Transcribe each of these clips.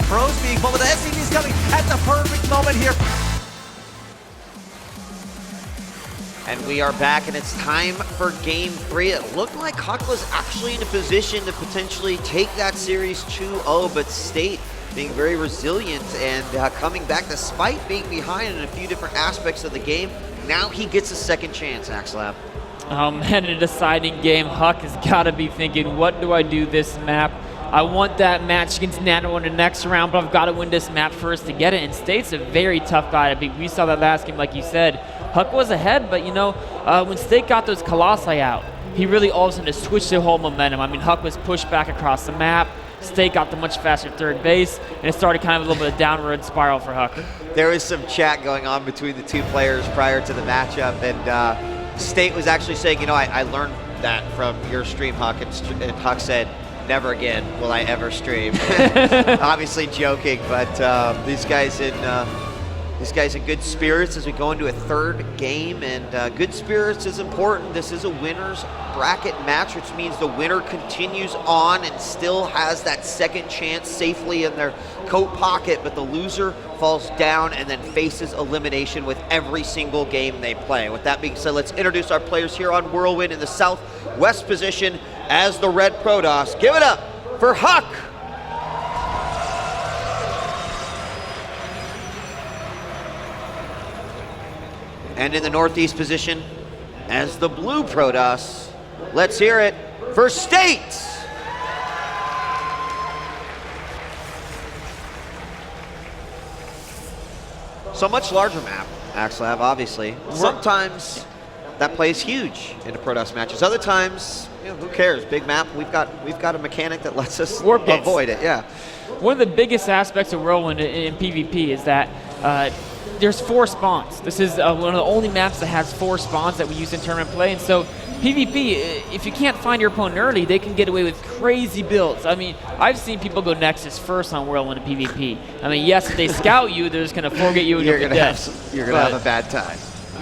pros being pulled, but the SCV's coming at the perfect moment here. And we are back, and it's time for Game 3. It looked like HuK was actually in a position to potentially take that series 2-0, but State being very resilient and coming back despite being behind in a few different aspects of the game. Now he gets a second chance, Axelab. Oh man, in a deciding game, HuK has got to be thinking, what do I do this map? I want that match against Nano in the next round, but I've got to win this map first to get it. And State's a very tough guy to beat. We saw that last game, like you said. HuK was ahead, but you know, when State got those Colossi out, he really all of a sudden switched the whole momentum. I mean, HuK was pushed back across the map. State got the much faster third base, and it started kind of a little bit of downward spiral for HuK. There was some chat going on between the two players prior to the matchup, and State was actually saying, you know, I learned that from your stream, HuK, and HuK said, never again will I ever stream. Obviously joking, but these guys in good spirits as we go into a third game, and good spirits is important. This is a winner's bracket match, which means the winner continues on and still has that second chance safely in their coat pocket, but the loser falls down and then faces elimination with every single game they play. With that being said, let's introduce our players here on Whirlwind in the southwest position as the Red Protoss. Give it up for HuK. And in the northeast position as the Blue Protoss, let's hear it for State. So much larger map, Axelab, obviously. Sometimes that plays huge into Protoss matches. Other times, you know, who cares? Big map. We've got a mechanic that lets us avoid it. Yeah. One of the biggest aspects of Whirlwind in PvP is that there's 4 spawns. This is one of the only maps that has 4 spawns that we use in tournament play, and so PvP, if you can't find your opponent early, they can get away with crazy builds. I mean, I've seen people go Nexus first on Whirlwind in PvP. I mean, yes, if they scout you, they're just going to forget you and you're going to have a bad time.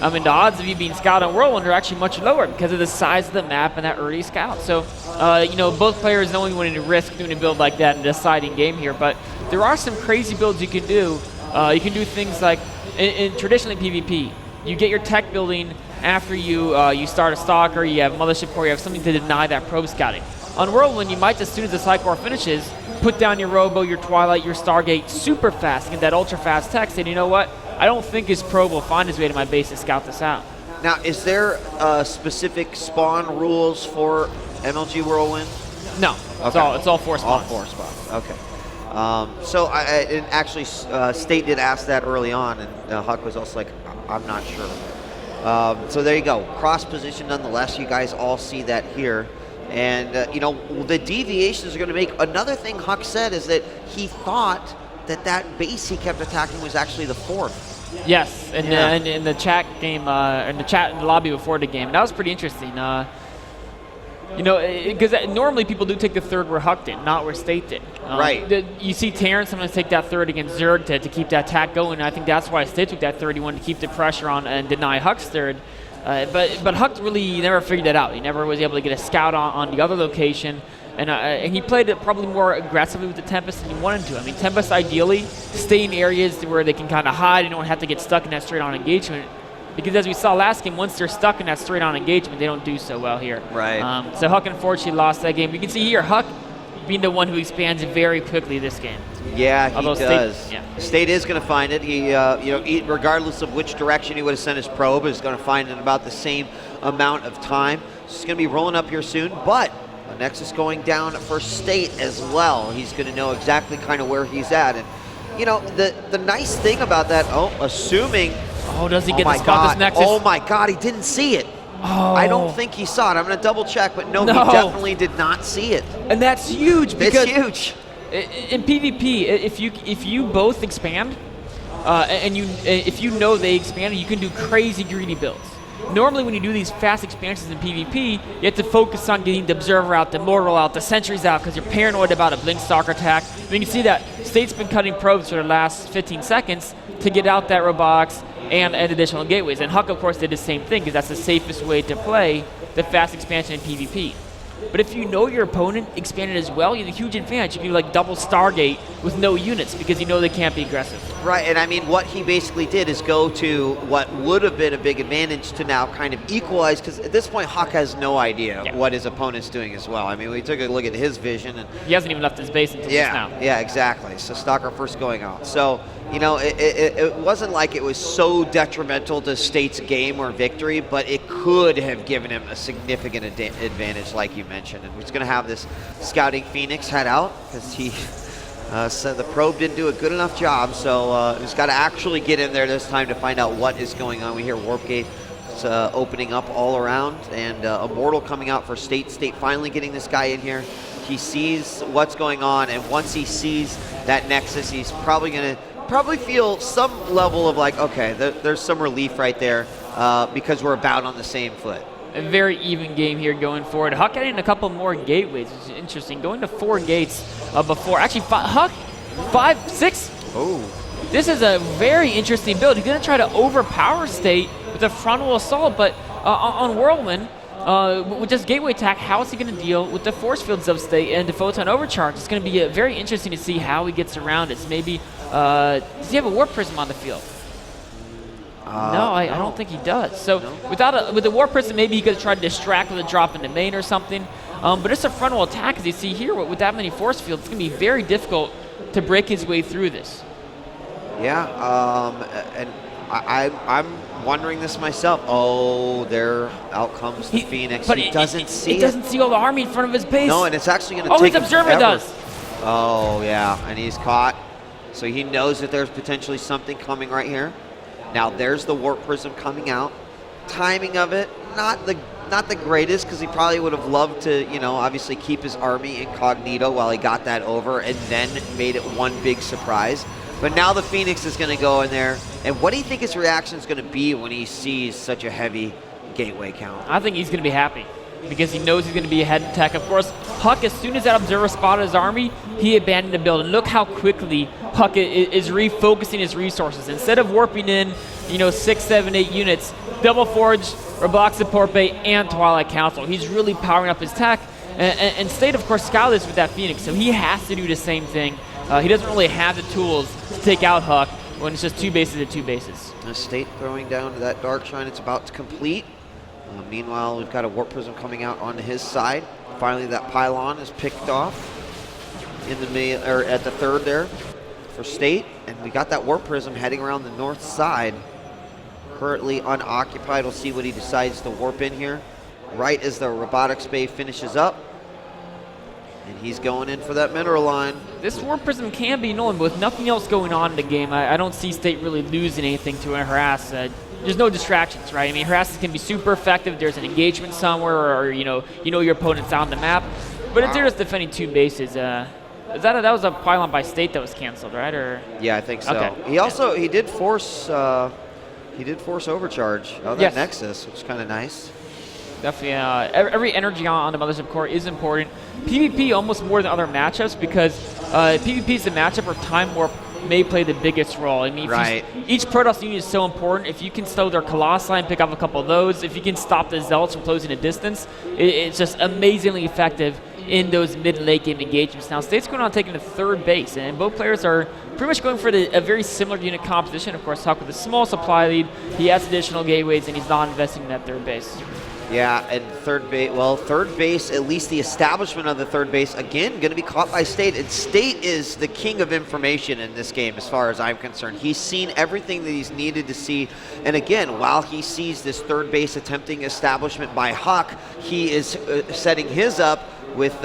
I mean, the odds of you being scouted on Whirlwind are actually much lower because of the size of the map and that early scout. So, you know, both players knowing when to risk doing a build like that in a deciding game here, but there are some crazy builds you can do. You can do things like, in traditionally PvP, you get your tech building after you start a stalker, you have mothership core, you have something to deny that probe scouting. On Whirlwind, you might, as soon as the Psych Core finishes, put down your Robo, your Twilight, your Stargate super fast and get that ultra fast tech, saying, you know what, I don't think his probe will find his way to my base to scout this out. Now, is there specific spawn rules for MLG Whirlwind? No, okay. It's all 4 spawns. All 4 spawns, okay. So actually State did ask that early on, and HuK was also like, I'm not sure. So there you go, cross position nonetheless. You guys all see that here. And you know, the deviations are going to make, another thing HuK said is that he thought that base he kept attacking was actually the 4th. Yes, and in the chat game, in the lobby before the game, that was pretty interesting. You know, because normally people do take the 3rd where HuK did, not where State did. Right. You see Terrence sometimes take that 3rd against Zerg to keep that attack going, and I think that's why State took that 3rd. He wanted to keep the pressure on and deny HuK's 3rd. But HuK really never figured that out. He never was able to get a scout on the other location. And he played it probably more aggressively with the Tempest than he wanted to. I mean, Tempest ideally stay in areas where they can kind of hide and don't have to get stuck in that straight-on engagement. Because as we saw last game, once they're stuck in that straight-on engagement, they don't do so well here. Right. So HuK unfortunately lost that game. You can see here, HuK being the one who expands very quickly this game. Yeah, he does. State, State is going to find it. He, regardless of which direction he would have sent his probe, is going to find it in about the same amount of time. So he's going to be rolling up here soon, but Nexus going down for State as well. He's going to know exactly kind of where he's at. And, you know, the nice thing about that, assuming... Oh, does he get the spot this Nexus? Oh my God, he didn't see it. Oh. I don't think he saw it. I'm going to double check, but no, he definitely did not see it. And that's huge because... It's huge. In PvP, if you both expand, and if you know they expanded, you can do crazy greedy builds. Normally when you do these fast expansions in PvP, you have to focus on getting the Observer out, the Mortal out, the Sentries out, because you're paranoid about a Blink Stalker attack. And you can see that State's been cutting probes for the last 15 seconds to get out that Robox and additional gateways. And HuK, of course, did the same thing, because that's the safest way to play the fast expansion in PvP. But if you know your opponent expanded as well, you have a huge advantage. You can do like double Stargate with no units because you know they can't be aggressive. Right, and I mean, what he basically did is go to what would have been a big advantage to now kind of equalize, because at this point, HuK has no idea what his opponent's doing as well. I mean, we took a look at his vision. And he hasn't even left his base until just now. Yeah, exactly. So Stalker first going out. So, you know, it wasn't like it was so detrimental to State's game or victory, but it could have given him a significant advantage, like you mentioned. And he's going to have this scouting Phoenix head out because he said the probe didn't do a good enough job. So he's got to actually get in there this time to find out what is going on. We hear Warp Gate opening up all around, and Immortal coming out for State. State finally getting this guy in here. He sees what's going on, and once he sees that Nexus, he's probably going to feel some level of like, okay, there's some relief right there because we're about on the same foot. A very even game here going forward. HuK adding a couple more gateways, which is interesting. Going to 4 gates before. Actually, HuK, 5, 6. Oh. This is a very interesting build. He's going to try to overpower State with a frontal assault, but on Whirlwind, with this gateway attack, how is he going to deal with the force fields of State and the photon overcharge? It's going to be very interesting to see how he gets around it. So maybe, does he have a warp prism on the field? No, I don't think he does. So with the warp prism, maybe he could try to distract with a drop into main or something. But it's a frontal attack, as you see here, with that many force fields. It's going to be very difficult to break his way through this. Yeah, and I'm wondering this myself. Oh, there out comes the Phoenix. But he doesn't see it. He doesn't see all the army in front of his base. No, and it's actually going to take his observer forever. does. Oh, yeah, and he's caught. So he knows that there's potentially something coming right here. Now there's the warp prism coming out. Timing of it, not the greatest, because he probably would have loved to, you know, obviously keep his army incognito while he got that over and then made it one big surprise. But now the Phoenix is going to go in there. And what do you think his reaction is going to be when he sees such a heavy gateway count? I think he's going to be happy because he knows he's going to be ahead in attack. Of course, HuK, as soon as that observer spotted his army, he abandoned the build. And look how quickly HuK is refocusing his resources. Instead of warping in, you know, 6, 7, 8 units, Double Forge, Roblox Support Bay, and Twilight Council. He's really powering up his tech. And State, of course, scouted this with that Phoenix, so he has to do the same thing. He doesn't really have the tools to take out HuK when it's just 2 bases to 2 bases. The State throwing down to that Dark Shrine. It's about to complete. Meanwhile, we've got a Warp Prism coming out onto his side. Finally, that pylon is picked off in the at the 3rd there for State, and we got that Warp Prism heading around the north side. Currently unoccupied. We'll see what he decides to warp in here. Right as the robotics bay finishes up. And he's going in for that mineral line. This Warp Prism can be annoying, but with nothing else going on in the game, I don't see State really losing anything to a harass. There's no distractions, right? I mean, harasses can be super effective. There's an engagement somewhere, or you know your opponent's on the map. But if they're just defending 2 bases, that was a pylon by State that was canceled, right? Or yeah, I think so. Okay. He also he did force overcharge of that Nexus, which is kind of nice. Definitely, every energy on the Mothership core is important. PvP almost more than other matchups because PvP is the matchup where Time Warp may play the biggest role. I mean, each Protoss unit is so important. If you can slow their Colossi and pick up a couple of those, if you can stop the Zealots from closing a distance, it's just amazingly effective in those mid and late game engagements. Now, State's going on taking the 3rd base, and both players are pretty much going for a very similar unit composition. Of course, HuK with a small supply lead, he has additional gateways, and he's not investing in that 3rd base. Yeah, and 3rd base, at least the establishment of the 3rd base, again, going to be caught by State. And State is the king of information in this game as far as I'm concerned. He's seen everything that he's needed to see. And again, while he sees this 3rd base attempting establishment by HuK, he is setting his up with,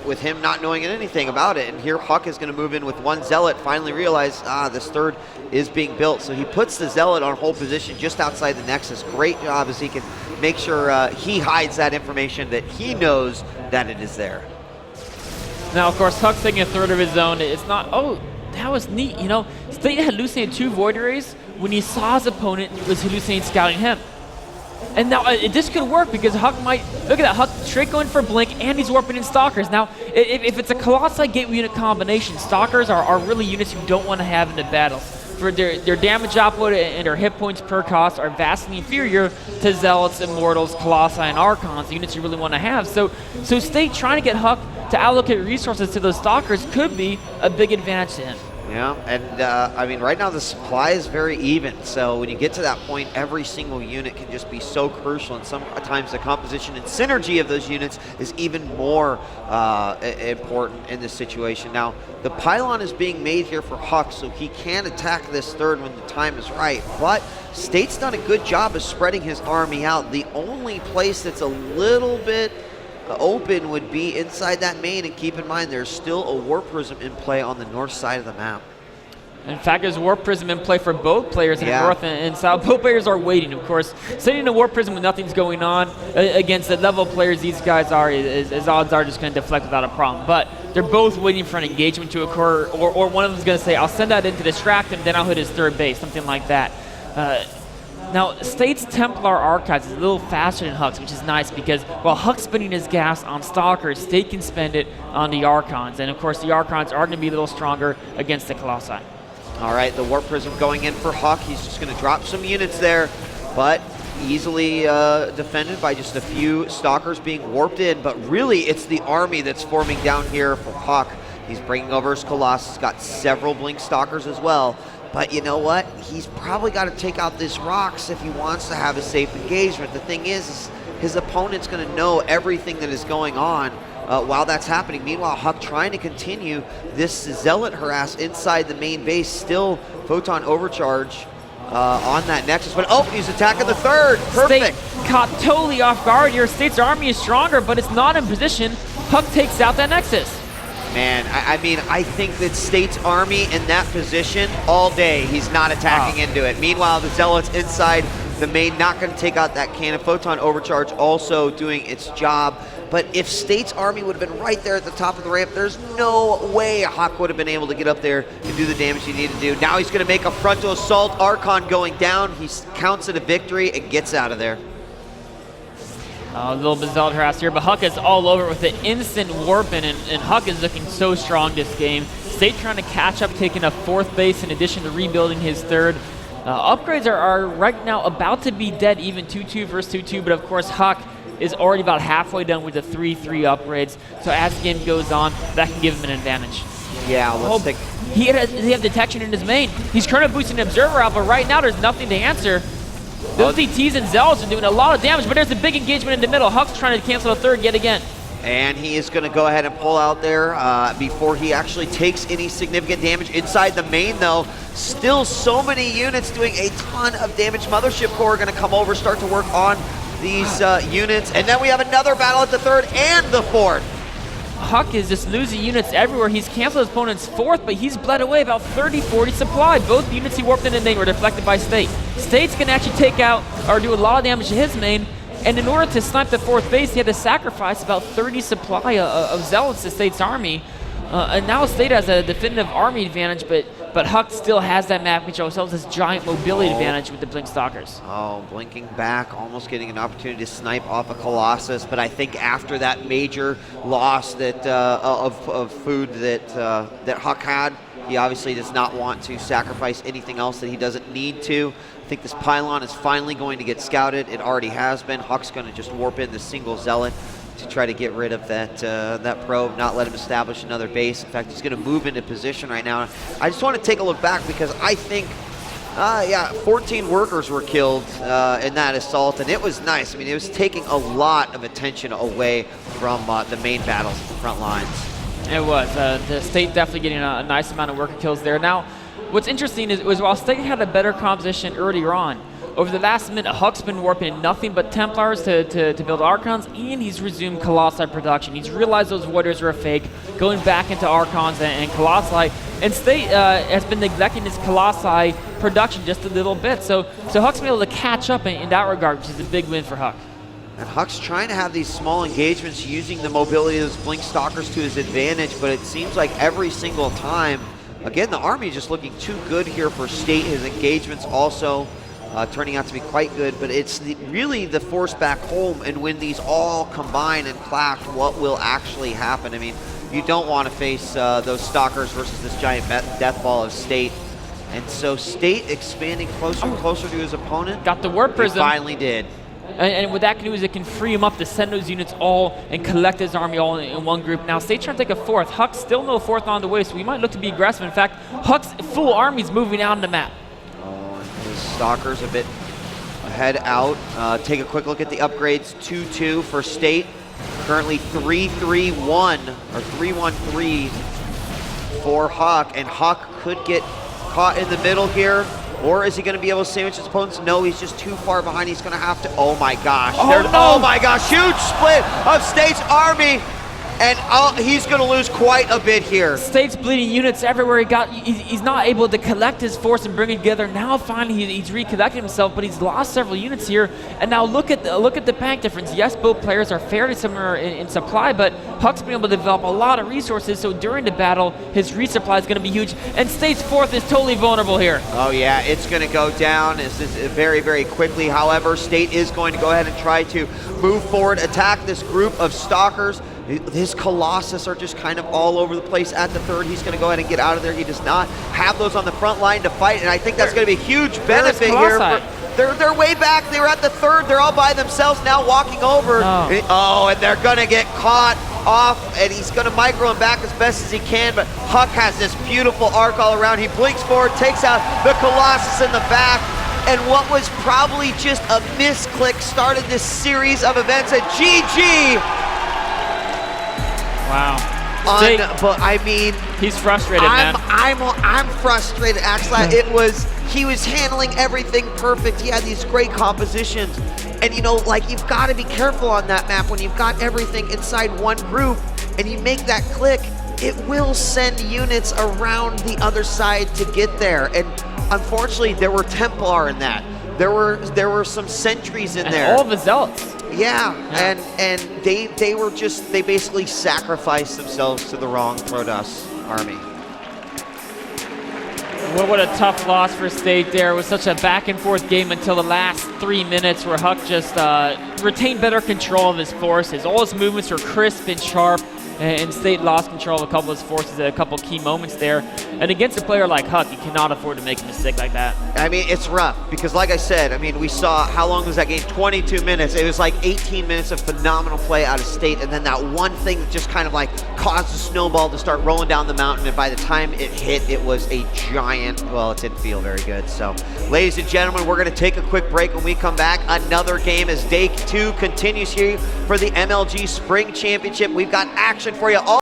with him not knowing anything about it. And here HuK is going to move in with 1 Zealot, finally realize, this 3rd is being built. So he puts the Zealot on hold position just outside the Nexus. Great job as he can make sure he hides that information that he knows that it is there. Now, of course, HuK's taking a 3rd of his own. It's not, oh, that was neat. You know, State had hallucinated 2 Void Rays when he saw his opponent was hallucinating scouting him. And now this could work because HuK might, look at that, HuK straight going for Blink, and he's warping in Stalkers. Now, if it's a Colossi Gateway unit combination, Stalkers are really units you don't want to have in the battles. for their damage output and their hit points per cost are vastly inferior to Zealots, Immortals, Colossi, and Archons, units you really want to have. So State trying to get HuK to allocate resources to those Stalkers could be a big advantage to him. Yeah, and I mean, right now the supply is very even, so when you get to that point, every single unit can just be so crucial, and sometimes the composition and synergy of those units is even more important in this situation. Now, the pylon is being made here for HuK, so he can attack this third when the time is right, but State's done a good job of spreading his army out. The only place that's a little bit open would be inside that main, and keep in mind there's still a Warp Prism in play on the north side of the map. In fact, there's a Warp Prism in play for both players in north and south. Both players are waiting, of course. Sitting in a Warp Prism when nothing's going on against the level of players these guys are, as odds are just going to deflect without a problem. But they're both waiting for an engagement to occur, or one of them's going to say, I'll send that in to distract him, then I'll hit his third base, something like that. Now, State's Templar Archives is a little faster than HuK's, which is nice because while HuK's spending his gas on Stalkers, State can spend it on the Archons. And of course, the Archons are going to be a little stronger against the Colossi. All right, the Warp Prism going in for HuK. He's just going to drop some units there, but easily defended by just a few Stalkers being warped in. But really, it's the army that's forming down here for HuK. He's bringing over his Colossus, got several Blink Stalkers as well. But you know what? He's probably got to take out this Rocks if he wants to have a safe engagement. The thing is his opponent's going to know everything that is going on while that's happening. Meanwhile, HuK trying to continue this Zealot harass inside the main base. Still Photon Overcharge on that Nexus. But oh, he's attacking the third. Perfect. State caught totally off guard here. State's army is stronger, but it's not in position. HuK takes out that Nexus. Man, I mean, I think that State's army in that position all day, he's not attacking into it. Meanwhile, the Zealots inside the main, not going to take out that cannon. Photon Overcharge also doing its job. But if State's army would have been right there at the top of the ramp, there's no way HuK would have been able to get up there and do the damage he needed to do. Now he's going to make a frontal assault. Archon going down. He counts it a victory and gets out of there. A little bit Zealot harass here, but HuK is all over with the instant warping, and HuK is looking so strong this game. State trying to catch up, taking a fourth base in addition to rebuilding his third. Upgrades are right now about to be dead even 2-2 versus 2-2, but of course HuK is already about halfway done with the 3-3 upgrades. So as the game goes on, that can give him an advantage. Yeah, let's take... He had detection in his main. He's currently boosting the Observer out, but right now there's nothing to answer. Those DTs and Zealots are doing a lot of damage, but there's a big engagement in the middle. HuK's trying to cancel the third yet again. And he is going to go ahead and pull out there before he actually takes any significant damage. Inside the main, though, still so many units doing a ton of damage. Mothership Corps are going to come over, start to work on these units. And then we have another battle at the third and the fourth. HuK is just losing units everywhere. He's canceled his opponent's fourth, but he's bled away about 30-40 supply. Both units he warped in the main were deflected by State. State's going to actually take out or do a lot of damage to his main, and in order to snipe the fourth base, he had to sacrifice about 30 supply of Zealots to State's army. And now State has a definitive army advantage, but HuK still has that map control, still has this giant mobility advantage with the Blink Stalkers. Oh, blinking back, almost getting an opportunity to snipe off a Colossus, but I think after that major loss that of food that HuK had, he obviously does not want to sacrifice anything else that he doesn't need to. I think this pylon is finally going to get scouted. It already has been. HuK's going to just warp in the single Zealot to try to get rid of that probe, not let him establish another base. In fact, he's going to move into position right now. I just want to take a look back because I think, 14 workers were killed in that assault, and it was nice. I mean, it was taking a lot of attention away from the main battles at the front lines. It was. The State definitely getting a nice amount of worker kills there. Now, what's interesting is while State had a better composition earlier on, over the last minute, HuK's been warping nothing but Templars to build Archons, and he's resumed Colossi production. He's realized those Warriors are a fake, going back into Archons and Colossi, and State has been neglecting his Colossi production just a little bit. So HuK's been able to catch up in that regard, which is a big win for HuK. And HuK's trying to have these small engagements using the mobility of those Blink Stalkers to his advantage, but it seems like every single time, again, the army is just looking too good here for State. His engagements also turning out to be quite good, but it's really the force back home, and when these all combine and clash, what will actually happen? I mean, you don't want to face those Stalkers versus this giant death ball of State. And so State expanding closer and closer to his opponent. Got the Warp Prism. He finally did. And what that can do is it can free him up to send those units all and collect his army all in one group. Now, State trying to take a fourth. HuK still no fourth on the way, so we might look to be aggressive. In fact, HuK's full army's moving out on the map. His Stalker's a bit ahead out. Take a quick look at the upgrades. 2-2 for State. Currently 3-3-1 or 3-1-3 for HuK, and HuK could get caught in the middle here. Or is he going to be able to sandwich his opponents? No, he's just too far behind. He's going to have to. Oh my gosh. Oh my gosh. Huge split of State's army. And he's going to lose quite a bit here. State's bleeding units everywhere. He's not able to collect his force and bring it together. Now finally he's recollecting himself, but he's lost several units here. And now look at the bank difference. Yes, both players are fairly similar in supply, but HuK's been able to develop a lot of resources. So during the battle, his resupply is going to be huge. And State's fourth is totally vulnerable here. Oh yeah, it's going to go down very, very quickly. However, State is going to go ahead and try to move forward, attack this group of Stalkers. His Colossus are just kind of all over the place at the third. He's going to go ahead and get out of there. He does not have those on the front line to fight, and I think that's going to be a huge benefit here. They're way back. They were at the third. They're all by themselves now walking over. And they're going to get caught off, and he's going to micro him back as best as he can, but HuK has this beautiful arc all around. He blinks forward, takes out the Colossus in the back, and what was probably just a misclick started this series of events at GG. Wow. But I mean, he's frustrated, man. I'm frustrated, actually. He was handling everything perfect. He had these great compositions. And you know, like, you've got to be careful on that map when you've got everything inside one group and you make that click, it will send units around the other side to get there. And unfortunately, there were Templar in that. There were some sentries in there. All the Zealots. Yeah, and they basically sacrificed themselves to the wrong Protoss army. Well, what a tough loss for State there. It was such a back and forth game until the last 3 minutes where HuK just retained better control of his forces. All his movements were crisp and sharp, and State lost control of a couple of his forces at a couple key moments there. And against a player like HuK, you cannot afford to make a mistake like that. I mean, it's rough because, like I said, I mean, we saw, how long was that game? 22 minutes. It was like 18 minutes of phenomenal play out of State, and then that one thing just kind of like caused the snowball to start rolling down the mountain, and by the time it hit, it was a giant, well, it didn't feel very good. So, ladies and gentlemen, we're going to take a quick break. When we come back, another game as day 2 continues here for the MLG Spring Championship. We've got action for you all.